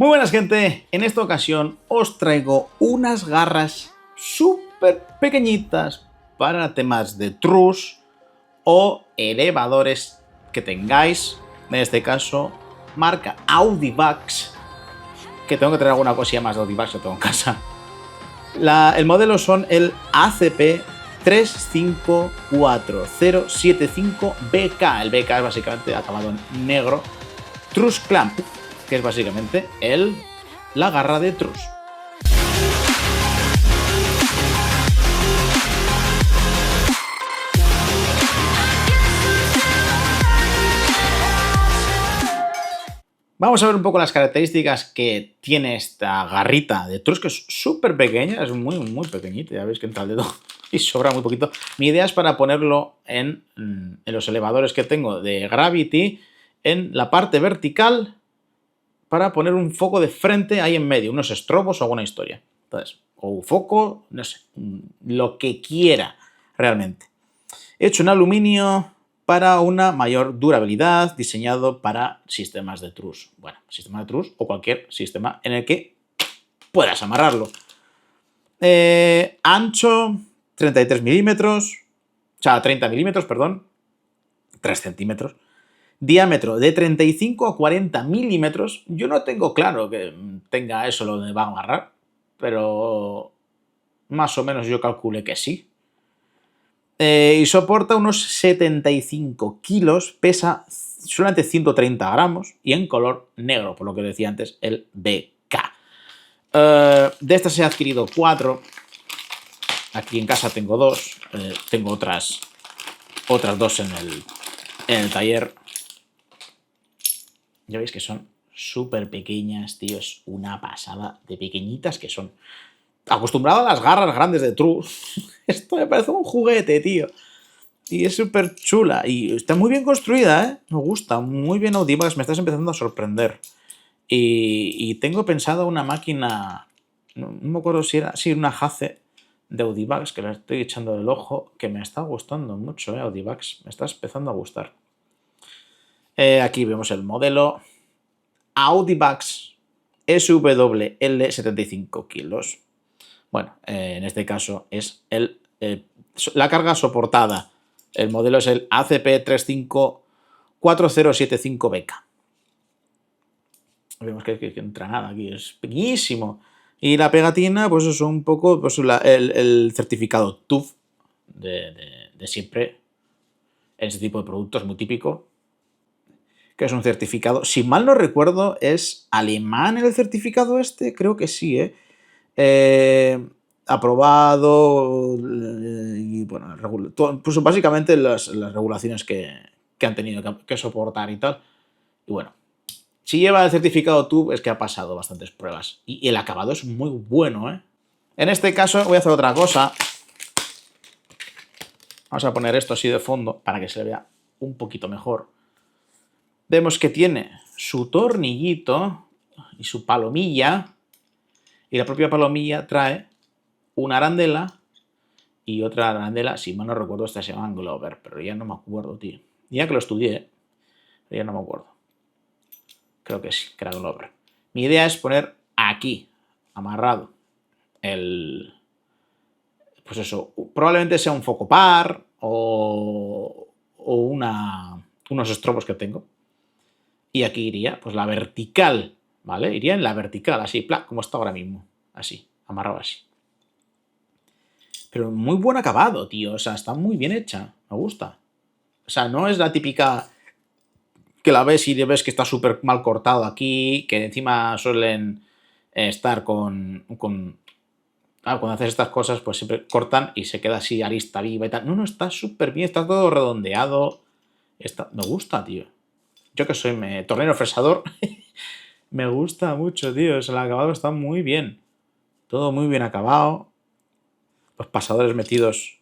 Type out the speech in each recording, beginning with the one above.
Muy buenas, gente, en esta ocasión os traigo unas garras súper pequeñitas para temas de truss o elevadores que tengáis, en este caso marca Audivax, que tengo que traer alguna cosilla más de Audivax que tengo en casa. El modelo son el ACP 354075BK. El BK es básicamente acabado en negro. Truss Clamp, que es básicamente la garra de truss. Vamos a ver un poco las características que tiene esta garrita de truss, que es súper pequeña, es muy pequeñita, ya veis que entra el dedo y sobra muy poquito. Mi idea es para ponerlo en los elevadores que tengo de Gravity, en la parte vertical, para poner un foco de frente ahí en medio, unos estrobos o alguna historia. Entonces, o un foco, no sé, lo que quiera realmente. He hecho un aluminio para una mayor durabilidad, diseñado para sistemas de truss. Bueno, sistema de truss o cualquier sistema en el que puedas amarrarlo. Ancho 33 milímetros, o sea, 30 milímetros, perdón, 3 centímetros. Diámetro de 35 a 40 milímetros. Yo no tengo claro que tenga eso lo que va a amarrar, pero más o menos yo calculé que sí. Y soporta unos 75 kilos, pesa solamente 130 gramos y en color negro, por lo que decía antes, el BK. De estas he adquirido 4. Aquí en casa tengo 2. Tengo otras 2 en el taller. Ya veis que son súper pequeñas, tío. Es una pasada de pequeñitas que son. Acostumbrado a las garras grandes de truss, esto me parece un juguete, tío. Y es súper chula. Y está muy bien construida, ¿eh? Me gusta. Muy bien Audivax. Me estás empezando a sorprender. Y tengo pensado una máquina. No me acuerdo si era. Sí, una Hace de Audivax, que la estoy echando el ojo. Que me está gustando mucho, Audivax. Me está empezando a gustar. Aquí vemos el modelo. Audivax SWL 75 kilos. Bueno, en este caso es la carga soportada. El modelo es el ACP 354075BK. Vemos que entra nada aquí, es pequeñísimo. Y la pegatina, pues es un poco pues el certificado TÜV de siempre en este tipo de productos, muy típico. Que es un certificado, si mal no recuerdo, es alemán el certificado este, creo que sí, aprobado y bueno, pues básicamente las regulaciones que han tenido que soportar y tal. Y bueno, si lleva el certificado TÜV es que ha pasado bastantes pruebas y el acabado es muy bueno, En este caso voy a hacer otra cosa. Vamos a poner esto así de fondo para que se vea un poquito mejor. Vemos que tiene su tornillito y su palomilla, y la propia palomilla trae una arandela y otra arandela, si mal no recuerdo, estas se llaman Glover, pero ya no me acuerdo, tío. Ya que lo estudié, pero ya no me acuerdo. Creo que sí, que era Glover. Mi idea es poner aquí, amarrado, pues eso, probablemente sea un foco par o unos estrobos que tengo. Y aquí iría, pues la vertical, ¿vale? Iría en la vertical, así, como está ahora mismo. Así, amarrado así. Pero muy buen acabado, tío. O sea, está muy bien hecha. Me gusta. O sea, no es la típica que la ves y ves que está súper mal cortado aquí, que encima suelen estar con cuando haces estas cosas, pues siempre cortan y se queda así arista viva y tal. No, está súper bien, está todo redondeado. Me gusta, tío. Yo que soy tornero fresador, me gusta mucho, tío. O sea, el acabado está muy bien. Todo muy bien acabado. Los pasadores metidos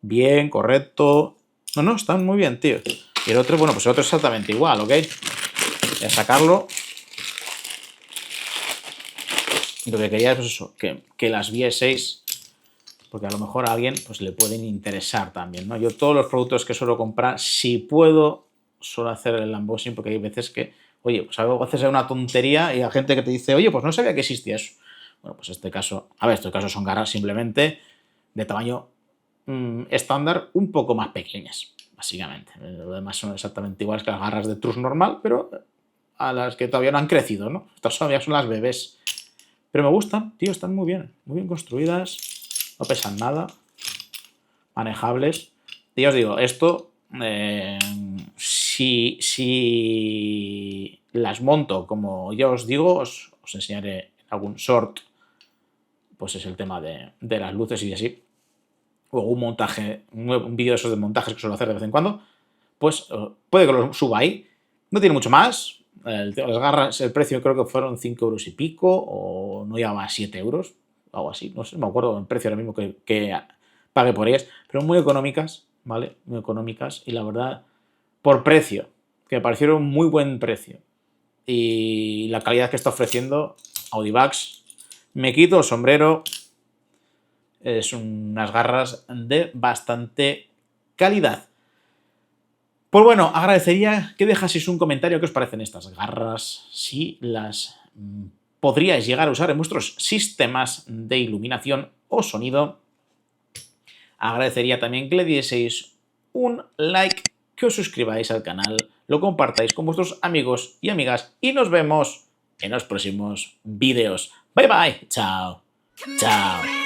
bien, correcto. No, están muy bien, tío. Y el otro, bueno, pues el otro es exactamente igual, ¿ok? Voy a sacarlo. Y lo que quería es pues eso, que las vieseis, porque a lo mejor a alguien pues le pueden interesar también, ¿no? Yo todos los productos que suelo comprar, si puedo, suelo hacer el unboxing, porque hay veces que Oye, pues a veces es una tontería y hay gente que te dice, oye, pues no sabía que existía eso. Bueno, pues este caso, a ver, estos casos son garras simplemente de tamaño estándar, un poco más pequeñas, básicamente. Lo demás son exactamente iguales que las garras de trus normal, pero a las que todavía no han crecido, ¿no? Estas todavía son las bebés. Pero me gustan, tío, están muy bien construidas, no pesan nada, manejables. Y os digo, esto, si las monto como yo os digo, os enseñaré en algún short, pues es el tema de las luces y así, o un montaje, un vídeo de esos de montajes que suelo hacer de vez en cuando, pues puede que lo suba ahí. No tiene mucho más. Las garras, el precio creo que fueron 5 euros y pico, o no llegaba a 7 euros, algo así. No sé, no me acuerdo el precio ahora mismo que pagué por ellas, pero muy económicas, ¿vale? Muy económicas y la verdad, por precio, que me parecieron muy buen precio. Y la calidad que está ofreciendo Audivax, me quito el sombrero. Es unas garras de bastante calidad. Pues bueno, agradecería que dejaseis un comentario qué os parecen estas garras, si las podríais llegar a usar en vuestros sistemas de iluminación o sonido. Agradecería también que le dieseis un like, que os suscribáis al canal, lo compartáis con vuestros amigos y amigas y nos vemos en los próximos vídeos. Bye bye, chao, chao.